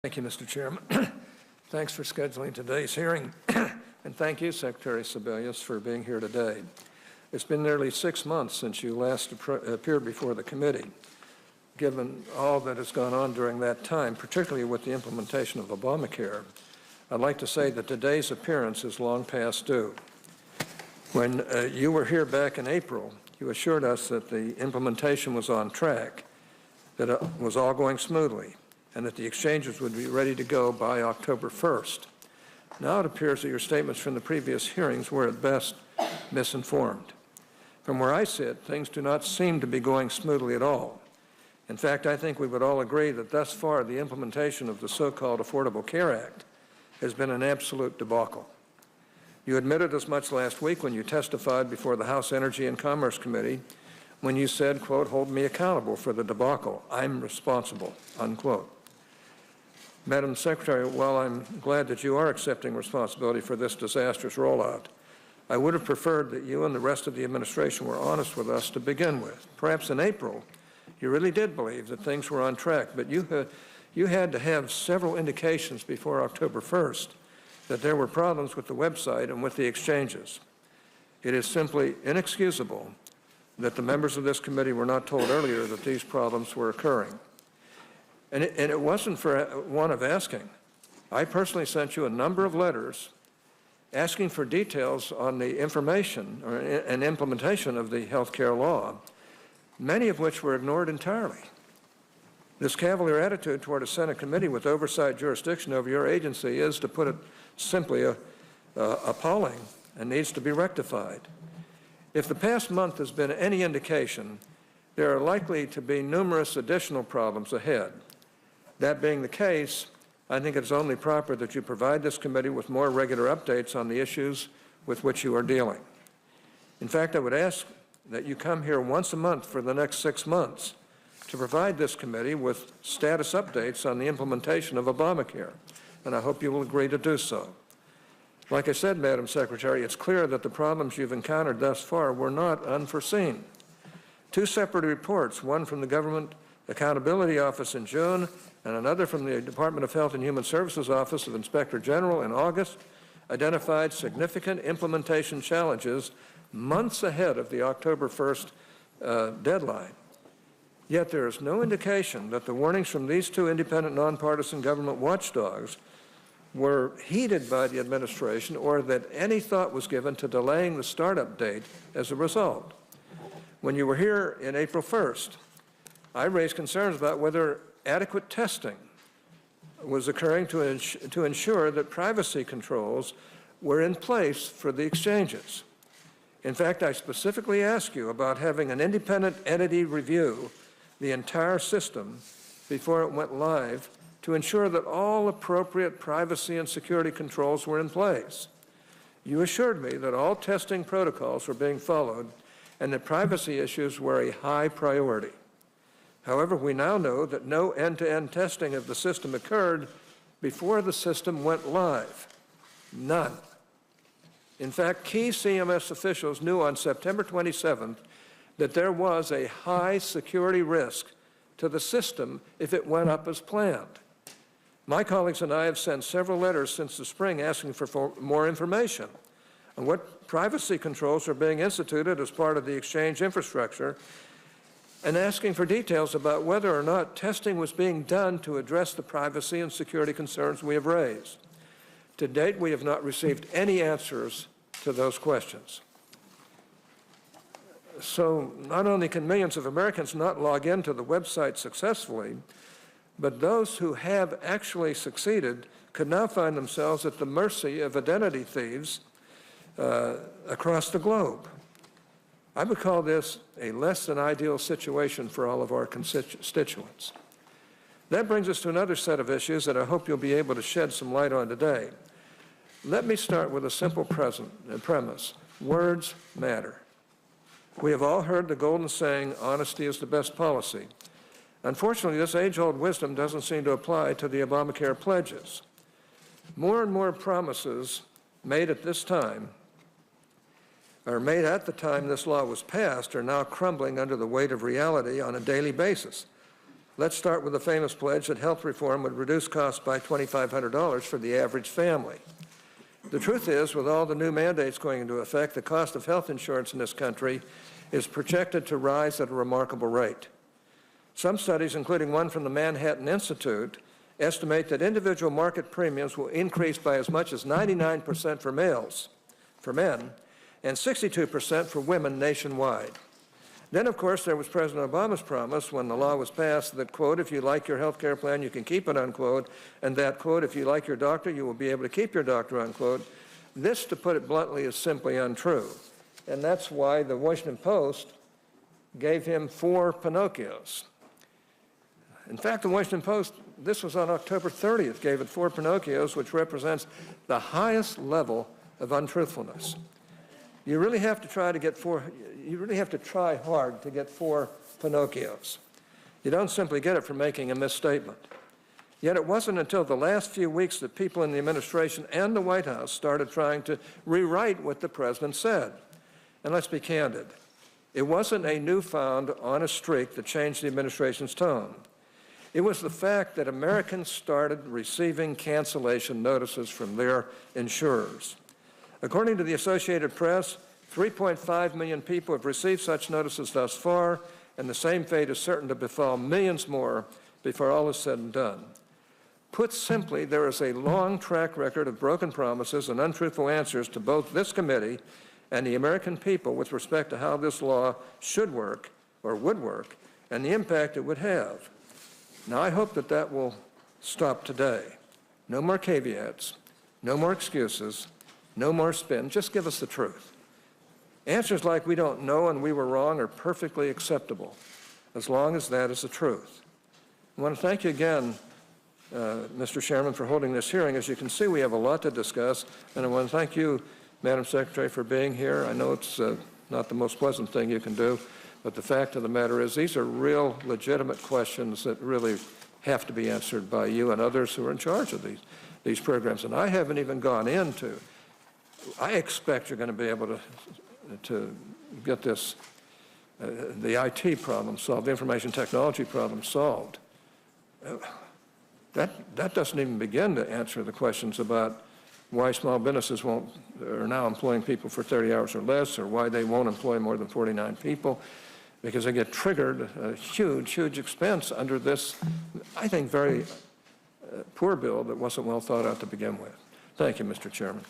Thank you, Mr. Chairman. Thanks for scheduling today's hearing, and thank you, Secretary Sebelius, for being here today. It's been nearly 6 months since you last appeared before the committee. Given all that has gone on during that time, particularly with the implementation of Obamacare, I'd like to say that today's appearance is long past due. When you were here back in April, you assured us that the implementation was on track, that it was all going smoothly, and that the exchanges would be ready to go by October 1st. Now it appears that your statements from the previous hearings were at best misinformed. From where I sit, things do not seem to be going smoothly at all. In fact, I think we would all agree that thus far the implementation of the so-called Affordable Care Act has been an absolute debacle. You admitted as much last week when you testified before the House Energy and Commerce Committee when you said, quote, "Hold me accountable for the debacle. I'm responsible," unquote. Madam Secretary, while I'm glad that you are accepting responsibility for this disastrous rollout, I would have preferred that you and the rest of the administration were honest with us to begin with. Perhaps in April, you really did believe that things were on track, but you had to have several indications before October 1st that there were problems with the website and with the exchanges. It is simply inexcusable that the members of this committee were not told earlier that these problems were occurring. And it wasn't for one of asking. I personally sent you a number of letters asking for details on the information and implementation of the health care law, many of which were ignored entirely. This cavalier attitude toward a Senate committee with oversight jurisdiction over your agency is, to put it simply, appalling and needs to be rectified. If the past month has been any indication, there are likely to be numerous additional problems ahead. That being the case, I think it's only proper that you provide this committee with more regular updates on the issues with which you are dealing. In fact, I would ask that you come here once a month for the next 6 months to provide this committee with status updates on the implementation of Obamacare, and I hope you will agree to do so. Like I said, Madam Secretary, it's clear that the problems you've encountered thus far were not unforeseen. 2 separate reports, one from the Government Accountability Office in June and another from the Department of Health and Human Services Office of Inspector General in August, identified significant implementation challenges months ahead of the October 1st deadline. Yet there is no indication that the warnings from these 2 independent nonpartisan government watchdogs were heeded by the administration, or that any thought was given to delaying the startup date as a result. When you were here in April 1st, I raised concerns about whether adequate testing was occurring to ensure that privacy controls were in place for the exchanges. In fact, I specifically asked you about having an independent entity review the entire system before it went live to ensure that all appropriate privacy and security controls were in place. You assured me that all testing protocols were being followed and that privacy issues were a high priority. However, we now know that no end-to-end testing of the system occurred before the system went live. None. In fact, key CMS officials knew on September 27th that there was a high security risk to the system if it went up as planned. My colleagues and I have sent several letters since the spring asking for more information on what privacy controls are being instituted as part of the exchange infrastructure, and asking for details about whether or not testing was being done to address the privacy and security concerns we have raised. To date, we have not received any answers to those questions. So not only can millions of Americans not log into the website successfully, but those who have actually succeeded could now find themselves at the mercy of identity thieves across the globe. I would call this a less than ideal situation for all of our constituents. That brings us to another set of issues that I hope you'll be able to shed some light on today. Let me start with a simple premise. Words matter. We have all heard the golden saying, honesty is the best policy. Unfortunately, this age-old wisdom doesn't seem to apply to the Obamacare pledges. More and more promises made at this time, or made at the time this law was passed, are now crumbling under the weight of reality on a daily basis. Let's start with the famous pledge that health reform would reduce costs by $2,500 for the average family. The truth is, with all the new mandates going into effect, the cost of health insurance in this country is projected to rise at a remarkable rate. Some studies, including one from the Manhattan Institute, estimate that individual market premiums will increase by as much as 99% for men, and 62% for women nationwide. Then, of course, there was President Obama's promise when the law was passed that, quote, if you like your health care plan, you can keep it, unquote, and that, quote, if you like your doctor, you will be able to keep your doctor, unquote. This, to put it bluntly, is simply untrue. And that's why the Washington Post gave him 4 Pinocchios. In fact, the Washington Post, this was on October 30th, gave it 4 Pinocchios, which represents the highest level of untruthfulness. You really have to try hard to get 4 Pinocchios. You don't simply get it from making a misstatement. Yet it wasn't until the last few weeks that people in the administration and the White House started trying to rewrite what the president said. And let's be candid. It wasn't a newfound honest streak that changed the administration's tone. It was the fact that Americans started receiving cancellation notices from their insurers. According to the Associated Press, 3.5 million people have received such notices thus far, and the same fate is certain to befall millions more before all is said and done. Put simply, there is a long track record of broken promises and untruthful answers to both this committee and the American people with respect to how this law should work, or would work, and the impact it would have. Now, I hope that that will stop today. No more caveats, no more excuses, no more spin. Just give us the truth. Answers like we don't know and we were wrong are perfectly acceptable, as long as that is the truth. I want to thank you again, Mr. Chairman, for holding this hearing. As you can see, we have a lot to discuss, and I want to thank you, Madam Secretary, for being here. I know it's not the most pleasant thing you can do, but the fact of the matter is these are real, legitimate questions that really have to be answered by you and others who are in charge of these programs. And I haven't even gone into, I expect you're going to be able to get this, the IT problem solved, the information technology problem solved. That doesn't even begin to answer the questions about why small businesses are now employing people for 30 hours or less, or why they won't employ more than 49 people, because they get triggered a huge, huge expense under this, I think, very poor bill that wasn't well thought out to begin with. Thank you, Mr. Chairman.